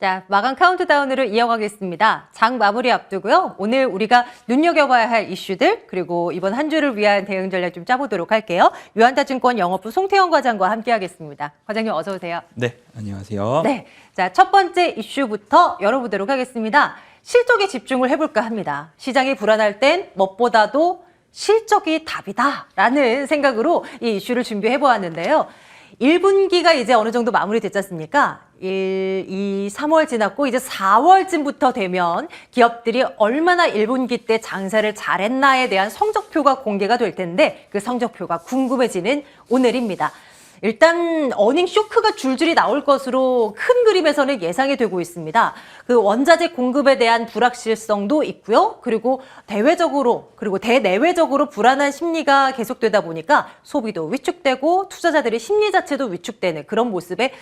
자, 마감 카운트다운으로 이어가겠습니다. 장 마무리 앞두고요. 오늘 우리가 눈여겨봐야 할 이슈들 그리고 이번 한 주를 위한 대응 전략 좀 짜보도록 할게요. 유한타증권 영업부 송태영 과장과 함께하겠습니다. 과장님 어서 오세요. 네, 안녕하세요. 네, 자, 첫 번째 이슈부터 열어보도록 하겠습니다. 실적에 집중을 해볼까 합니다. 시장이 불안할 땐 무엇보다도 실적이 답이다라는 생각으로 이 이슈를 준비해보았는데요. 1분기가 이제 어느 정도 마무리됐지 않습니까? 1, 2, 3월 지났고 이제 4월쯤부터 되면 기업들이 얼마나 1분기 때 장사를 잘했나에 대한 성적표가 공개가 될 텐데 그 성적표가 궁금해지는 오늘입니다. 일단 어닝 쇼크가 줄줄이 나올 것으로 큰 그림에서는 예상이 되고 있습니다. 그 원자재 공급에 대한 불확실성도 있고요. 그리고 대외적으로 그리고 대내외적으로 불안한 심리가 계속되다 보니까 소비도 위축되고 투자자들의 심리 자체도 위축되는 그런 모습에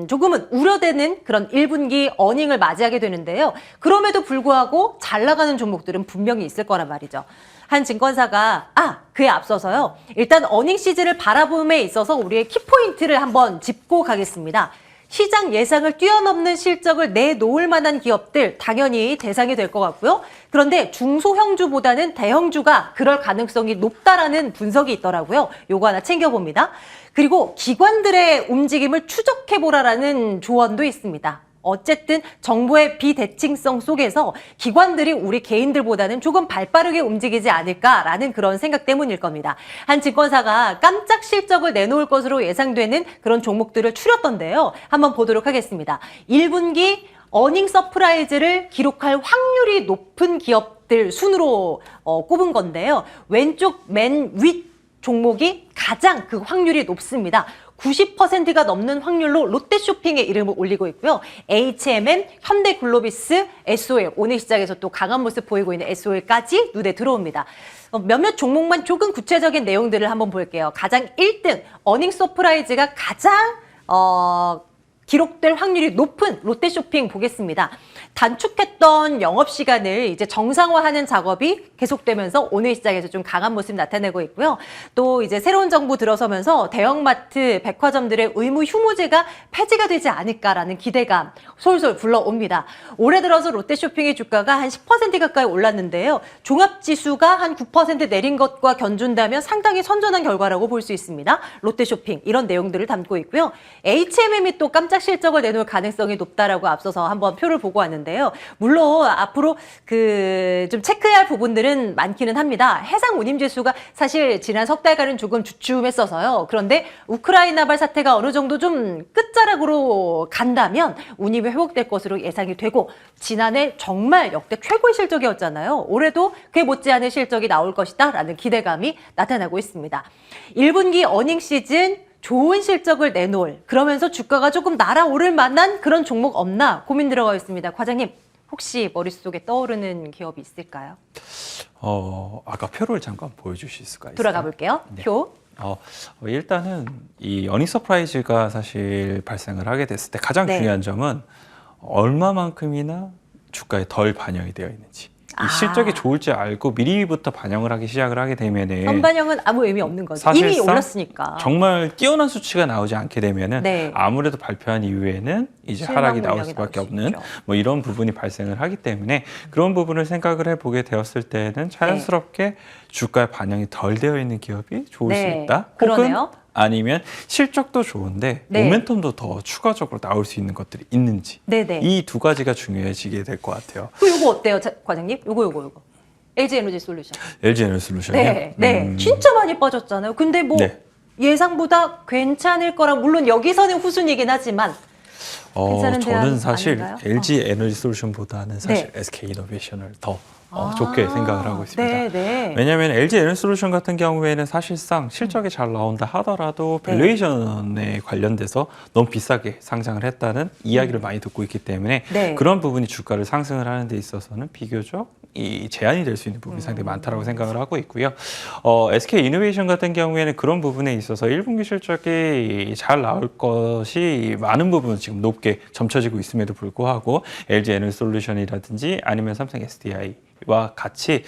조금은 우려되는 그런 1분기 어닝을 맞이하게 되는데요. 그럼에도 불구하고 잘 나가는 종목들은 분명히 있을 거란 말이죠. 한 증권사가 그에 앞서서요. 일단 어닝 시즌을 바라봄에 있어서 우리의 키포인트를 한번 짚고 가겠습니다. 시장 예상을 뛰어넘는 실적을 내놓을 만한 기업들 당연히 대상이 될 것 같고요. 그런데 중소형주보다는 대형주가 그럴 가능성이 높다라는 분석이 있더라고요. 요거 하나 챙겨봅니다. 그리고 기관들의 움직임을 추적해보라라는 조언도 있습니다. 어쨌든 정부의 비대칭성 속에서 기관들이 우리 개인들보다는 조금 발빠르게 움직이지 않을까라는 그런 생각 때문일 겁니다. 한 증권사가 깜짝 실적을 내놓을 것으로 예상되는 그런 종목들을 추렸던데요. 한번 보도록 하겠습니다. 1분기 어닝 서프라이즈를 기록할 확률이 높은 기업들 순으로 꼽은 건데요. 왼쪽 맨 윗 종목이 가장 그 확률이 높습니다. 90%가 넘는 확률로 롯데쇼핑의 이름을 올리고 있고요. H&M, 현대글로비스, SOL, 오늘 시장에서 또 강한 모습 보이고 있는 SOL까지 눈에 들어옵니다. 몇몇 종목만 조금 구체적인 내용들을 한번 볼게요. 가장 1등, 어닝 서프라이즈가 가장 기록될 확률이 높은 롯데쇼핑 보겠습니다. 단축했던 영업시간을 이제 정상화하는 작업이 계속되면서 오늘 시장에서 좀 강한 모습 나타내고 있고요. 또 이제 새로운 정부 들어서면서 대형마트, 백화점들의 의무 휴무제가 폐지가 되지 않을까라는 기대감 솔솔 불러옵니다. 올해 들어서 롯데쇼핑의 주가가 한 10% 가까이 올랐는데요. 종합지수가 한 9% 내린 것과 견준다면 상당히 선전한 결과라고 볼 수 있습니다. 롯데쇼핑 이런 내용들을 담고 있고요. H&M이 또 깜짝 실적을 내놓을 가능성이 높다라고 앞서서 한번 표를 보고 왔는데요. 물론 앞으로 좀 체크해야 할 부분들은 많기는 합니다. 해상 운임 지수가 사실 지난 석 달간은 조금 주춤했어서요. 그런데 우크라이나발 사태가 어느 정도 좀 끝자락으로 간다면 운임이 회복될 것으로 예상이 되고 지난해 정말 역대 최고의 실적이었잖아요. 올해도 그에 못지않은 실적이 나올 것이다라는 기대감이 나타나고 있습니다. 1분기 어닝 시즌 좋은 실적을 내놓을 그러면서 주가가 조금 날아오를 만한 그런 종목 없나 고민 들어가 있습니다. 과장님 혹시 머릿속에 떠오르는 기업이 있을까요? 아까 표를 잠깐 보여주실 수가 있어요? 돌아가 볼게요. 네. 표. 일단은 이 어닝 서프라이즈가 사실 발생을 하게 됐을 때 가장 중요한 점은 얼마만큼이나 주가에 덜 반영이 되어 있는지. 이 실적이 좋을지 알고 미리부터 반영을 하기 시작을 하게 되면은 선반영은 아무 의미 없는 거죠. 이미 올랐으니까. 정말 뛰어난 수치가 나오지 않게 되면은 아무래도 발표한 이후에는 이제 하락이 나올 수밖에 없는 뭐 이런 부분이 발생을 하기 때문에 그런 부분을 생각을 해보게 되었을 때는 자연스럽게 주가에 반영이 덜 되어 있는 기업이 좋을 수 있다. 그러네요. 혹은 아니면 실적도 좋은데 모멘텀도 더 추가적으로 나올 수 있는 것들이 있는지 이 두 가지가 중요해지게 될 것 같아요. 이거 어때요, 과장님? 요거. LG 에너지 솔루션. LG 에너지 솔루션이요? 네. 진짜 많이 빠졌잖아요. 근데 뭐 예상보다 괜찮을 거라 물론 여기서는 후순위긴 하지만 괜찮은 저는 사실 아닌가요? LG 에너지 솔루션보다는 사실 SK 이노베이션을 더 좋게 생각을 하고 있습니다. 왜냐하면 LG 에너지 솔루션 같은 경우에는 사실상 실적이 잘 나온다 하더라도 밸류에이션에 관련돼서 너무 비싸게 상장을 했다는 이야기를 많이 듣고 있기 때문에 그런 부분이 주가를 상승을 하는 데 있어서는 비교적 이 제한이 될 수 있는 부분이 상당히 많다고 생각을 하고 있고요. SK 이노베이션 같은 경우에는 그런 부분에 있어서 1분기 실적이 잘 나올 것이 많은 부분 지금 높게 점쳐지고 있음에도 불구하고 LG 에너지 솔루션이라든지 아니면 삼성 SDI 와 같이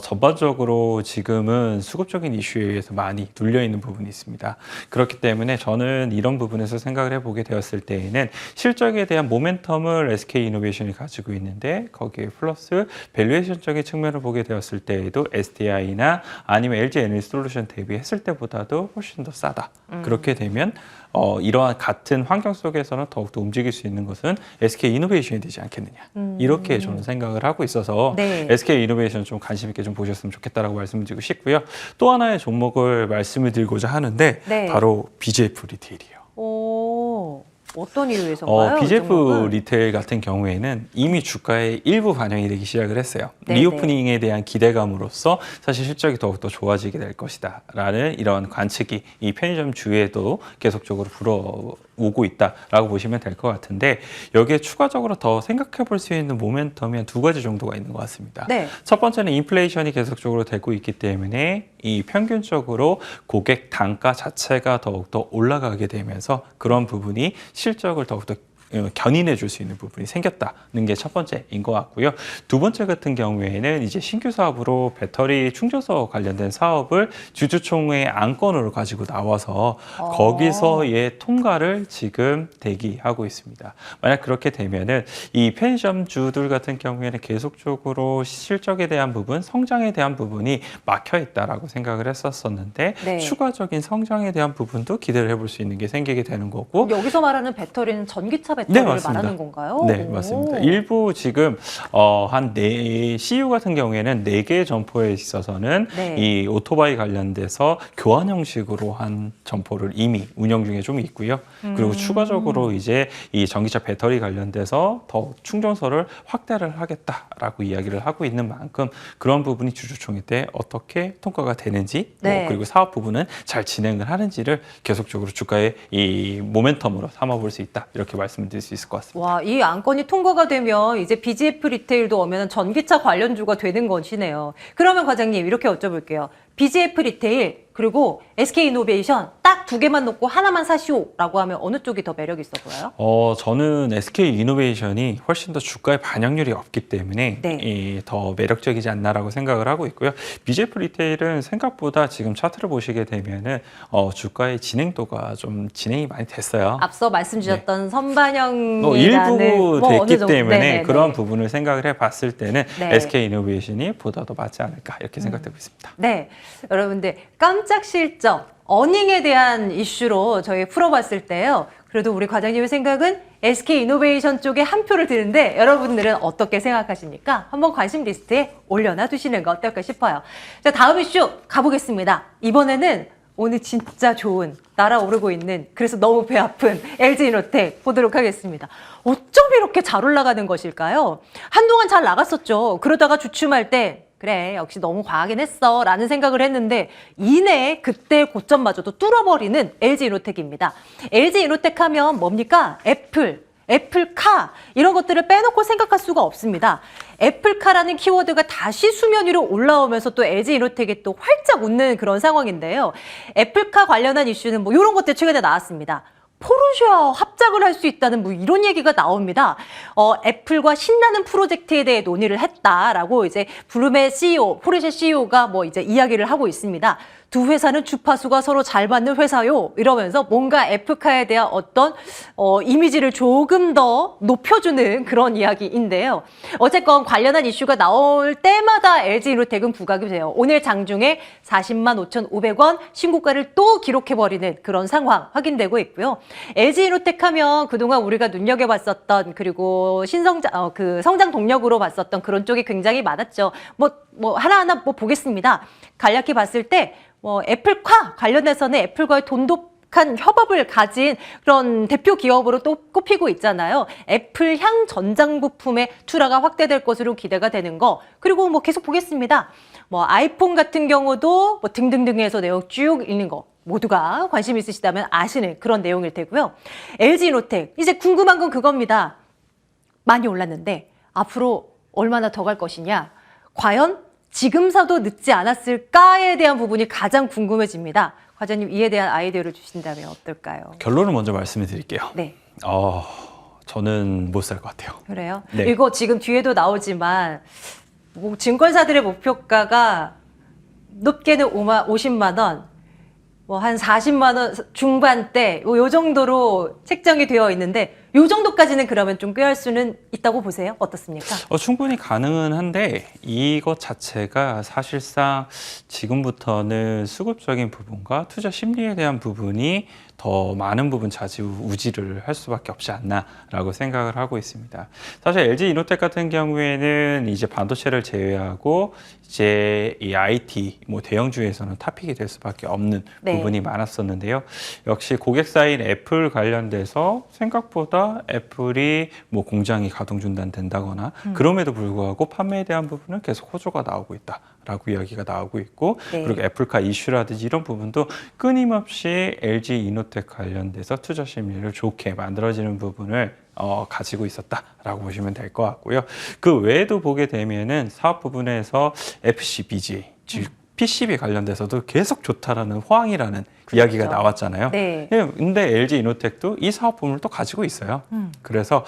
전반적으로 지금은 수급적인 이슈에 의해서 많이 눌려 있는 부분이 있습니다. 그렇기 때문에 저는 이런 부분에서 생각을 해보게 되었을 때에는 실적에 대한 모멘텀을 SK이노베이션이 가지고 있는데 거기에 플러스 밸류에이션적인 측면을 보게 되었을 때에도 SDI나 아니면 LG에너지솔루션 대비했을 때보다도 훨씬 더 싸다. 그렇게 되면 이러한 같은 환경 속에서는 더욱더 움직일 수 있는 것은 SK이노베이션이 되지 않겠느냐. 이렇게 저는 생각을 하고 있어서 네. SK이노베이션 좀 관심 있게 좀 보셨으면 좋겠다라고 말씀드리고 싶고요. 또 하나의 종목을 말씀을 드리고자 하는데 네. 바로 BGF 리테일이에요. 오, 어떤 이유에서인가요? BGF 리테일 같은 경우에는 이미 주가에 일부 반영이 되기 시작을 했어요. 네네. 리오프닝에 대한 기대감으로써 사실 실적이 더욱더 좋아지게 될 것이다 라는 이런 관측이 이 편의점 주에도 계속적으로 불어오고 있다라고 보시면 될 것 같은데 여기에 추가적으로 더 생각해 볼 수 있는 모멘텀이 한 두 가지 정도가 있는 것 같습니다. 네. 첫 번째는 인플레이션이 계속적으로 되고 있기 때문에 이 평균적으로 고객 단가 자체가 더욱더 올라가게 되면서 그런 부분이 실적을 더욱더 견인해 줄 수 있는 부분이 생겼다는 게 첫 번째인 것 같고요. 두 번째 같은 경우에는 이제 신규 사업으로 배터리 충전소 관련된 사업을 주주총회 안건으로 가지고 나와서 거기서의 통과를 지금 대기하고 있습니다. 만약 그렇게 되면은 이 편의점주들 같은 경우에는 계속적으로 실적에 대한 부분, 성장에 대한 부분이 막혀 있다라고 생각을 했었었는데 네. 추가적인 성장에 대한 부분도 기대를 해볼 수 있는 게 생기게 되는 거고 여기서 말하는 배터리는 전기차 배터리를 맞습니다. 말하는 건가요? 네, 오. 맞습니다. 일부 지금 CU 같은 경우에는 4개의 점포에 있어서는 네. 이 오토바이 관련돼서 교환 형식으로 한 점포를 이미 운영 중에 좀 있고요. 그리고 추가적으로 이제 이 전기차 배터리 관련돼서 더 충전소를 확대를 하겠다라고 이야기를 하고 있는 만큼 그런 부분이 주주총회 때 어떻게 통과가 되는지 네. 그리고 사업 부분은 잘 진행을 하는지를 계속적으로 주가의 이 모멘텀으로 삼아볼 수 있다. 이렇게 말씀드릴 수 있을 것 같습니다. 와, 이 안건이 통과가 되면 이제 BGF 리테일도 오면 전기차 관련주가 되는 것이네요. 그러면 과장님 이렇게 여쭤볼게요. BGF 리테일 그리고 SK이노베이션 딱 두 개만 놓고 하나만 사시오라고 하면 어느 쪽이 더 매력 있어 보여요? 저는 SK이노베이션이 훨씬 더 주가의 반영률이 없기 때문에 네. 더 매력적이지 않나라고 생각을 하고 있고요. BGF 리테일은 생각보다 지금 차트를 보시게 되면은 주가의 진행도가 좀 진행이 많이 됐어요. 앞서 말씀 주셨던 선반영이라는 일부 됐기 때문에 네네네. 그런 부분을 생각을 해봤을 때는 네. SK이노베이션이 보다 더 맞지 않을까 이렇게 생각되고 있습니다. 네, 여러분들 깜짝 실적, 어닝에 대한 이슈로 저희 풀어봤을 때요. 그래도 우리 과장님의 생각은 SK이노베이션 쪽에 한 표를 드는데 여러분들은 어떻게 생각하십니까? 한번 관심 리스트에 올려놔 두시는 거 어떨까 싶어요. 자, 다음 이슈 가보겠습니다. 이번에는 오늘 진짜 좋은 날아오르고 있는 그래서 너무 배 아픈 LG이노텍 보도록 하겠습니다. 어쩜 이렇게 잘 올라가는 것일까요? 한동안 잘 나갔었죠. 그러다가 주춤할 때 그래 역시 너무 과하긴 했어 라는 생각을 했는데 이내에 그때 고점마저도 뚫어버리는 LG이노텍입니다. LG이노텍 하면 뭡니까? 애플카 이런 것들을 빼놓고 생각할 수가 없습니다. 애플카라는 키워드가 다시 수면 위로 올라오면서 또 LG이노텍이 또 활짝 웃는 그런 상황인데요. 애플카 관련한 이슈는 뭐 이런 것들 최근에 나왔습니다. 포르쉐와 합작을 할 수 있다는 뭐 이런 얘기가 나옵니다. 애플과 신나는 프로젝트에 대해 논의를 했다라고 이제 블룸의 CEO, 포르쉐 CEO가 뭐 이제 이야기를 하고 있습니다. 두 회사는 주파수가 서로 잘 맞는 회사요. 이러면서 뭔가 애플카에 대한 어떤 이미지를 조금 더 높여주는 그런 이야기인데요. 어쨌건 관련한 이슈가 나올 때마다 LG이노텍은 부각이 돼요. 오늘 장중에 40만 5,500원 신고가를 또 기록해버리는 그런 상황 확인되고 있고요. LG이노텍 하면 그동안 우리가 눈여겨봤었던 그리고 신성장, 성장 동력으로 봤었던 그런 쪽이 굉장히 많았죠. 뭐 하나하나 뭐 보겠습니다. 간략히 봤을 때 애플카 관련해서는 애플과의 돈독한 협업을 가진 그런 대표 기업으로 또 꼽히고 있잖아요. 애플향 전장 부품의 투자가 확대될 것으로 기대가 되는 거. 그리고 뭐 계속 보겠습니다. 아이폰 같은 경우도 뭐 등등등해서 내용 쭉 읽는 거. 모두가 관심 있으시다면 아시는 그런 내용일 테고요. LG이노텍 이제 궁금한 건 그겁니다. 많이 올랐는데 앞으로 얼마나 더 갈 것이냐. 과연 지금 사도 늦지 않았을까에 대한 부분이 가장 궁금해집니다. 과장님 이에 대한 아이디어를 주신다면 어떨까요? 결론을 먼저 말씀을 드릴게요. 네. 저는 못 살 것 같아요. 그래요? 네. 이거 지금 뒤에도 나오지만 뭐 증권사들의 목표가가 높게는 50만 원, 뭐 한 40만 원 중반대 요 정도로 책정이 되어 있는데 요 정도까지는 그러면 좀 꾀할 수는 있다고 보세요? 어떻습니까? 충분히 가능은 한데 이것 자체가 사실상 지금부터는 수급적인 부분과 투자 심리에 대한 부분이 더 많은 부분 좌지우지를 할 수밖에 없지 않나라고 생각을 하고 있습니다. 사실 LG이노텍 같은 경우에는 이제 반도체를 제외하고 이제 이 IT 뭐 대형주에서는 탑픽이 될 수밖에 없는 네. 부분이 많았었는데요. 역시 고객사인 애플 관련돼서 생각보다 애플이 뭐 공장이 가동 중단된다거나 그럼에도 불구하고 판매에 대한 부분은 계속 호조가 나오고 있다라고 이야기가 나오고 있고 네. 그리고 애플카 이슈라든지 이런 부분도 끊임없이 LG이노텍 관련돼서 투자 심리를 좋게 만들어지는 부분을 가지고 있었다라고 보시면 될 것 같고요. 그 외에도 보게 되면은 사업 부분에서 FCBG, 즉 PCB 관련돼서도 계속 좋다라는 호황이라는 이야기가 나왔잖아요. 네. 근데 LG이노텍도 이 사업 부문을 또 가지고 있어요. 그래서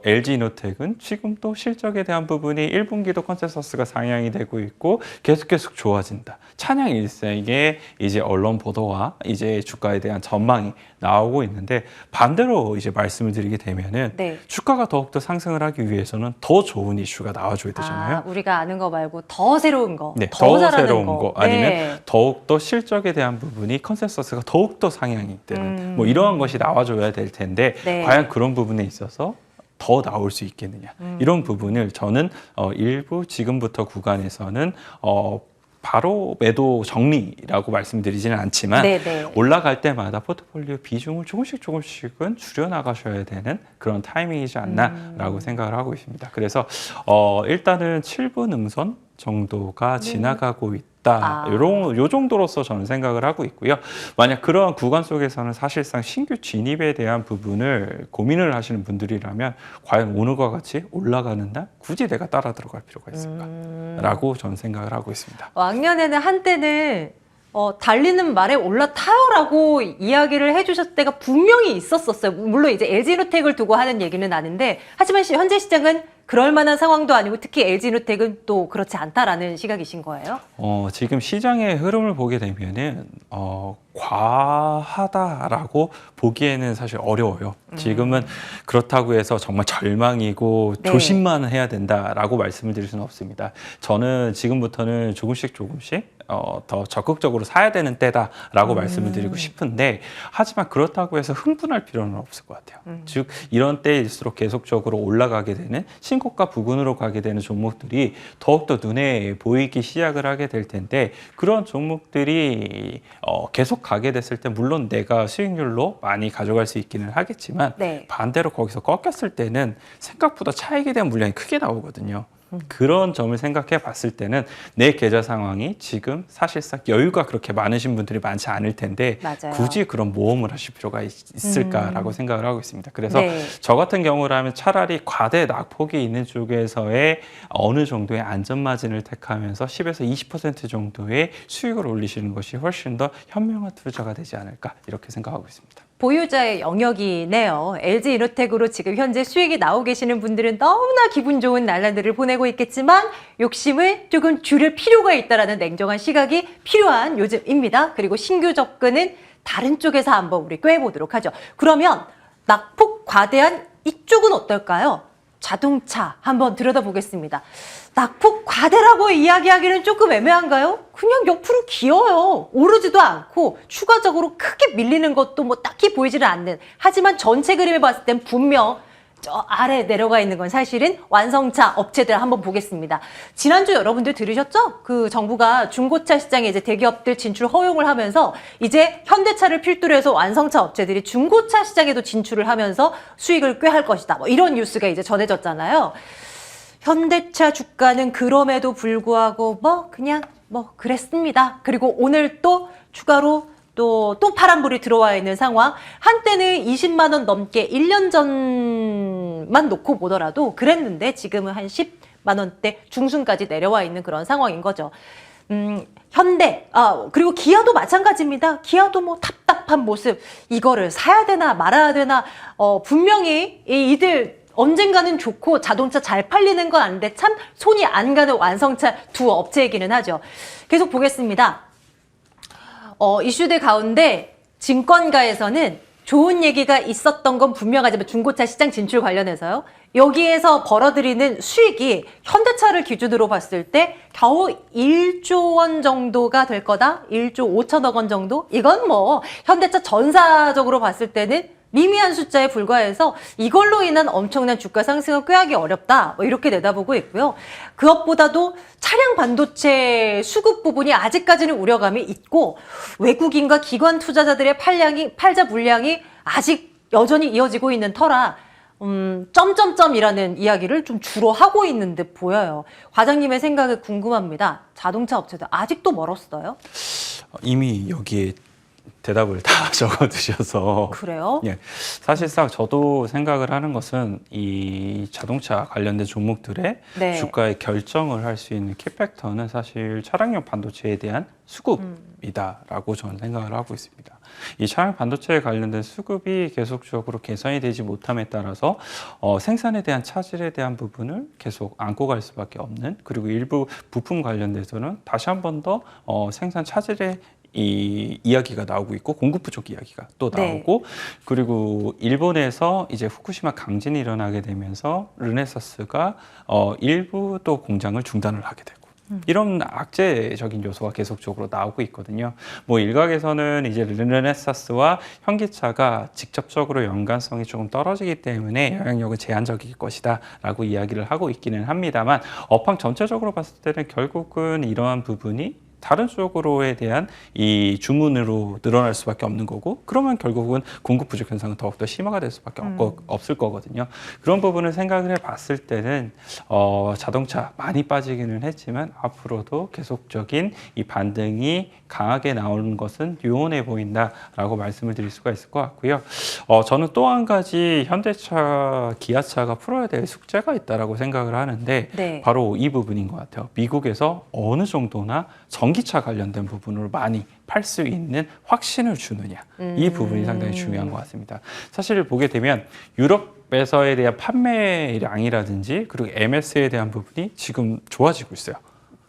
LG이노텍은 지금 또 실적에 대한 부분이 1분기도 컨센서스가 상향이 되고 있고 계속 좋아진다. 찬양 일색의 이제 언론 보도와 이제 주가에 대한 전망이 나오고 있는데 반대로 이제 말씀을 드리게 되면은 네. 주가가 더욱더 상승을 하기 위해서는 더 좋은 이슈가 나와줘야 되잖아요. 우리가 아는 거 말고 더 새로운 거, 네, 더 잘하는 새로운 거 아니면 네. 더욱더 실적에 대한 부분이 컨센서스가 더욱더 상향이 되는 뭐 이러한 것이 나와줘야 될 텐데 네. 과연 그런 부분에 있어서 더 나올 수 있겠느냐 이런 부분을 저는 일부 지금부터 구간에서는 바로 매도 정리라고 말씀드리지는 않지만 네네. 올라갈 때마다 포트폴리오 비중을 조금씩은 줄여나가셔야 되는 그런 타이밍이지 않나라고 생각을 하고 있습니다. 그래서 일단은 7분 응선 정도가 지나가고 있다. 요 정도로서 저는 생각을 하고 있고요. 만약 그러한 구간 속에서는 사실상 신규 진입에 대한 부분을 고민을 하시는 분들이라면 과연 오늘과 같이 올라가는 날 굳이 내가 따라 들어갈 필요가 있을까라고 저는 생각을 하고 있습니다. 왕년에는 한때는 달리는 말에 올라타요라고 이야기를 해주셨을 때가 분명히 있었어요. 물론 이제 LG이노텍을 두고 하는 얘기는 아닌데 하지만 현재 시장은 그럴 만한 상황도 아니고 특히 LG이노텍은 또 그렇지 않다라는 시각이신 거예요? 지금 시장의 흐름을 보게 되면은 과하다라고 보기에는 사실 어려워요. 지금은 그렇다고 해서 정말 절망이고 네. 조심만 해야 된다라고 말씀을 드릴 수는 없습니다. 저는 지금부터는 조금씩 더 적극적으로 사야 되는 때다라고 말씀을 드리고 싶은데 하지만 그렇다고 해서 흥분할 필요는 없을 것 같아요. 즉 이런 때일수록 계속적으로 올라가게 되는 신고가 부근으로 가게 되는 종목들이 더욱더 눈에 보이기 시작을 하게 될 텐데 그런 종목들이 계속 가게 됐을 때 물론 내가 수익률로 많이 가져갈 수 있기는 하겠지만 네. 반대로 거기서 꺾였을 때는 생각보다 차익에 대한 물량이 크게 나오거든요. 그런 점을 생각해 봤을 때는 내 계좌 상황이 지금 사실상 여유가 그렇게 많으신 분들이 많지 않을 텐데 맞아요. 굳이 그런 모험을 하실 필요가 있을까라고 생각을 하고 있습니다. 그래서 네. 저 같은 경우라면 차라리 과대 낙폭이 있는 쪽에서의 어느 정도의 안전 마진을 택하면서 10에서 20% 정도의 수익을 올리시는 것이 훨씬 더 현명한 투자가 되지 않을까 이렇게 생각하고 있습니다. 보유자의 영역이네요. LG이노텍으로 지금 현재 수익이 나오고 계시는 분들은 너무나 기분 좋은 날들을 보내고 있겠지만 욕심을 조금 줄일 필요가 있다는 냉정한 시각이 필요한 요즘입니다. 그리고 신규 접근은 다른 쪽에서 한번 우리 꿰보도록 하죠. 그러면 낙폭 과대한 이쪽은 어떨까요? 자동차 한번 들여다보겠습니다. 낙폭 과대라고 이야기하기는 조금 애매한가요? 그냥 옆으로 기어요. 오르지도 않고 추가적으로 크게 밀리는 것도 뭐 딱히 보이지는 않는. 하지만 전체 그림을 봤을 땐 분명 저 아래 내려가 있는 건 사실은 완성차 업체들 한번 보겠습니다. 지난주 여러분들 들으셨죠? 그 정부가 중고차 시장에 이제 대기업들 진출 허용을 하면서 이제 현대차를 필두로 해서 완성차 업체들이 중고차 시장에도 진출을 하면서 수익을 꾀할 것이다. 뭐 이런 뉴스가 이제 전해졌잖아요. 현대차 주가는 그럼에도 불구하고 그냥 그랬습니다. 그리고 오늘 또 추가로 또 파란불이 들어와 있는 상황. 한때는 20만 원 넘게 1년 전만 놓고 보더라도 그랬는데 지금은 한 10만 원대 중순까지 내려와 있는 그런 상황인 거죠. 현대, 그리고 기아도 마찬가지입니다. 기아도 뭐 답답한 모습. 이거를 사야 되나 말아야 되나, 분명히 이들 언젠가는 좋고 자동차 잘 팔리는 건 아는데 참 손이 안 가는 완성차 두 업체이기는 하죠. 계속 보겠습니다. 이슈들 가운데 증권가에서는 좋은 얘기가 있었던 건 분명하지만 중고차 시장 진출 관련해서요. 여기에서 벌어들이는 수익이 현대차를 기준으로 봤을 때 겨우 1조 원 정도가 될 거다. 1조 5천억 원 정도? 이건 뭐 현대차 전사적으로 봤을 때는 미미한 숫자에 불과해서 이걸로 인한 엄청난 주가 상승은 꾀하기 어렵다. 뭐 이렇게 내다보고 있고요. 그것보다도 차량 반도체 수급 부분이 아직까지는 우려감이 있고 외국인과 기관 투자자들의 팔자 물량이 아직 여전히 이어지고 있는 터라 점점점이라는 이야기를 좀 주로 하고 있는 듯 보여요. 과장님의 생각이 궁금합니다. 자동차 업체들 아직도 멀었어요? 이미 여기에 대답을 다 적어두셔서. 그래요? 예, 사실상 저도 생각을 하는 것은 이 자동차 관련된 종목들의 네. 주가의 결정을 할 수 있는 키팩터는 사실 차량용 반도체에 대한 수급이다라고 저는 생각을 하고 있습니다. 이 차량 반도체에 관련된 수급이 계속적으로 개선이 되지 못함에 따라서 생산에 대한 차질에 대한 부분을 계속 안고 갈 수밖에 없는, 그리고 일부 부품 관련돼서는 다시 한 번 더 생산 차질의 이 이야기가 나오고 있고 공급 부족 이야기가 또 나오고 네. 그리고 일본에서 이제 후쿠시마 강진이 일어나게 되면서 르네사스가 일부 또 공장을 중단을 하게 되고 이런 악재적인 요소가 계속적으로 나오고 있거든요. 뭐 일각에서는 이제 르네사스와 현기차가 직접적으로 연관성이 조금 떨어지기 때문에 영향력은 제한적일 것이다라고 이야기를 하고 있기는 합니다만 업황 전체적으로 봤을 때는 결국은 이러한 부분이 다른 쪽으로에 대한 이 주문으로 늘어날 수밖에 없는 거고, 그러면 결국은 공급 부족 현상은 더욱더 심화가 될 수밖에 없을 거거든요. 그런 부분을 생각을 해봤을 때는 자동차 많이 빠지기는 했지만 앞으로도 계속적인 이 반등이 강하게 나오는 것은 유온해 보인다라고 말씀을 드릴 수가 있을 것 같고요. 저는 또 한 가지 현대차, 기아차가 풀어야 될 숙제가 있다라고 생각을 하는데 네. 바로 이 부분인 것 같아요. 미국에서 어느 정도나 전기차 관련된 부분을 많이 팔 수 있는 확신을 주느냐, 이 부분이 상당히 중요한 것 같습니다. 사실 보게 되면 유럽에서에 대한 판매량이라든지 그리고 MS에 대한 부분이 지금 좋아지고 있어요.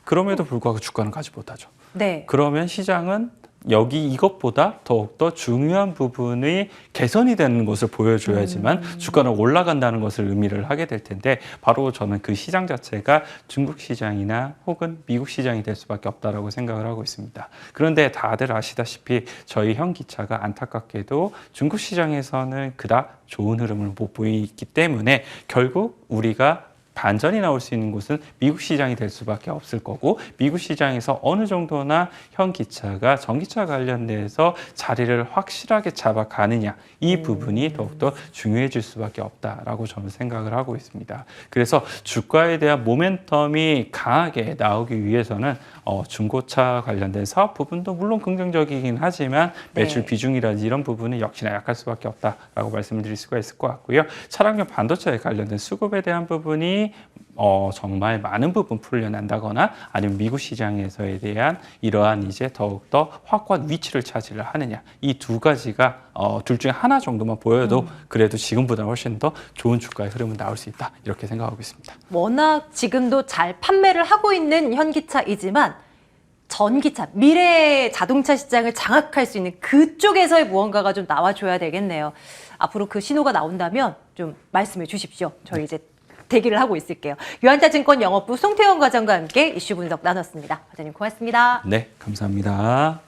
그럼에도 불구하고 주가는 가지 못하죠. 네. 그러면 시장은 여기 이것보다 더욱더 중요한 부분이 개선이 되는 것을 보여줘야지만 주가는 올라간다는 것을 의미를 하게 될 텐데, 바로 저는 그 시장 자체가 중국 시장이나 혹은 미국 시장이 될 수밖에 없다라고 생각을 하고 있습니다. 그런데 다들 아시다시피 저희 현기차가 안타깝게도 중국 시장에서는 그닥 좋은 흐름을 못 보이기 때문에 결국 우리가 반전이 나올 수 있는 곳은 미국 시장이 될 수밖에 없을 거고, 미국 시장에서 어느 정도나 현기차가 전기차 관련돼서 자리를 확실하게 잡아가느냐, 이 부분이 더욱더 중요해질 수밖에 없다라고 저는 생각을 하고 있습니다. 그래서 주가에 대한 모멘텀이 강하게 나오기 위해서는 중고차 관련된 사업 부분도 물론 긍정적이긴 하지만 매출 네. 비중이라든지 이런 부분은 역시나 약할 수밖에 없다라고 말씀을 드릴 수가 있을 것 같고요. 차량용 반도체에 관련된 수급에 대한 부분이 정말 많은 부분 풀려난다거나 아니면 미국 시장에서에 대한 이러한 이제 더욱더 확고한 위치를 차지를 하느냐, 이 두 가지가 둘 중에 하나 정도만 보여도 그래도 지금보다 훨씬 더 좋은 주가의 흐름은 나올 수 있다, 이렇게 생각하고 있습니다. 워낙 지금도 잘 판매를 하고 있는 현기차이지만 전기차, 미래 자동차 시장을 장악할 수 있는 그쪽에서의 무언가가 좀 나와줘야 되겠네요. 앞으로 그 신호가 나온다면 좀 말씀해 주십시오. 저희 이제 대기를 하고 있을게요. 유한타증권 영업부 송태원 과장과 함께 이슈 분석 나눴습니다. 과장님 고맙습니다. 네, 감사합니다.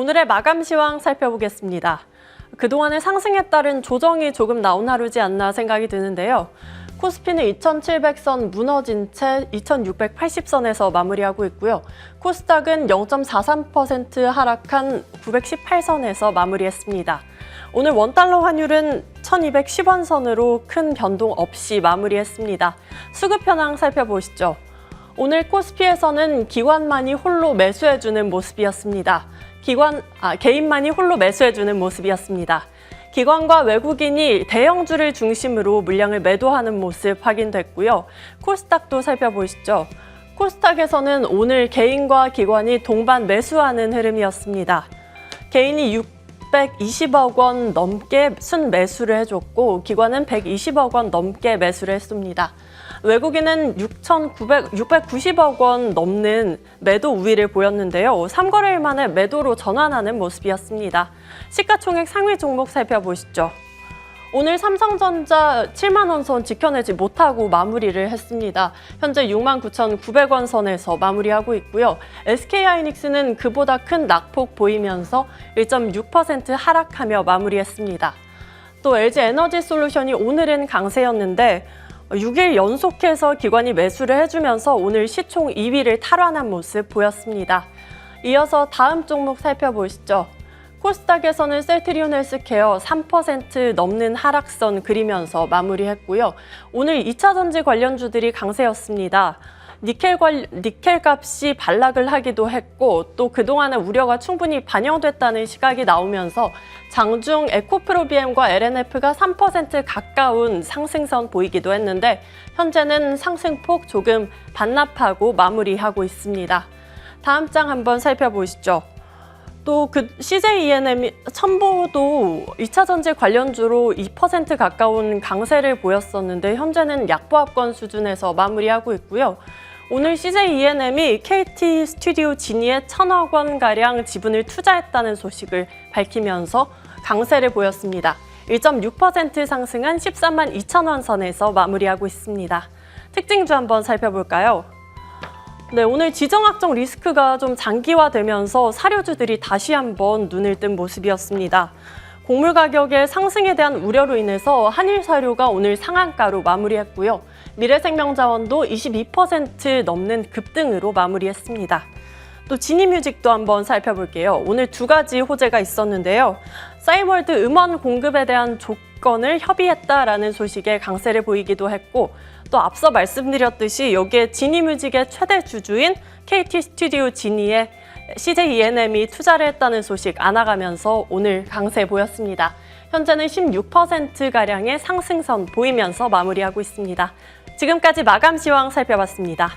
오늘의 마감 시황 살펴보겠습니다. 그동안의 상승에 따른 조정이 조금 나온 하루지 않나 생각이 드는데요. 코스피는 2700선 무너진 채 2680선에서 마무리하고 있고요. 코스닥은 0.43% 하락한 918선에서 마무리했습니다. 오늘 원달러 환율은 1210원 선으로 큰 변동 없이 마무리했습니다. 수급 현황 살펴보시죠. 오늘 코스피에서는 기관만이 홀로 매수해주는 모습이었습니다. 개인만이 홀로 매수해주는 모습이었습니다. 기관과 외국인이 대형주를 중심으로 물량을 매도하는 모습 확인됐고요. 코스닥도 살펴보시죠. 코스닥에서는 오늘 개인과 기관이 동반 매수하는 흐름이었습니다. 개인이 620억 원 넘게 순매수를 해줬고 기관은 120억 원 넘게 매수를 했습니다. 외국인은 690억 원 넘는 매도 우위를 보였는데요. 3거래일 만에 매도로 전환하는 모습이었습니다. 시가총액 상위 종목 살펴보시죠. 오늘 삼성전자 7만 원 선 지켜내지 못하고 마무리를 했습니다. 현재 69,900원 선에서 마무리하고 있고요. SK하이닉스는 그보다 큰 낙폭 보이면서 1.6% 하락하며 마무리했습니다. 또 LG에너지솔루션이 오늘은 강세였는데 6일 연속해서 기관이 매수를 해주면서 오늘 시총 2위를 탈환한 모습 보였습니다. 이어서 다음 종목 살펴보시죠. 코스닥에서는 셀트리온 헬스케어 3% 넘는 하락선 그리면서 마무리했고요. 오늘 2차 전지 관련주들이 강세였습니다. 니켈 값이 반락을 하기도 했고 또 그동안의 우려가 충분히 반영됐다는 시각이 나오면서 장중 에코프로비엠과 LNF가 3% 가까운 상승선 보이기도 했는데 현재는 상승폭 조금 반납하고 마무리하고 있습니다. 다음 장 한번 살펴보시죠. 또 CJ 첨보도 2차 전지 관련주로 2% 가까운 강세를 보였었는데 현재는 약보합권 수준에서 마무리하고 있고요. 오늘 CJ KT 스튜디오 지니에 1,000억 원가량 지분을 투자했다는 소식을 밝히면서 강세를 보였습니다. 1.6% 상승한 13만 2천 원 선에서 마무리하고 있습니다. 특징주 한번 살펴볼까요? 네, 오늘 지정학적 리스크가 좀 장기화되면서 사료주들이 다시 한번 눈을 뜬 모습이었습니다. 곡물 가격의 상승에 대한 우려로 인해서 한일사료가 오늘 상한가로 마무리했고요. 미래생명자원도 22% 넘는 급등으로 마무리했습니다. 또 지니뮤직도 한번 살펴볼게요. 오늘 두 가지 호재가 있었는데요. 싸이월드 음원 공급에 대한 조건을 협의했다라는 소식에 강세를 보이기도 했고 또 앞서 말씀드렸듯이 여기에 지니뮤직의 최대 주주인 KT 스튜디오 지니에 CJ 투자를 했다는 소식 안아가면서 오늘 강세 보였습니다. 현재는 16%가량의 상승선 보이면서 마무리하고 있습니다. 지금까지 마감 시황 살펴봤습니다.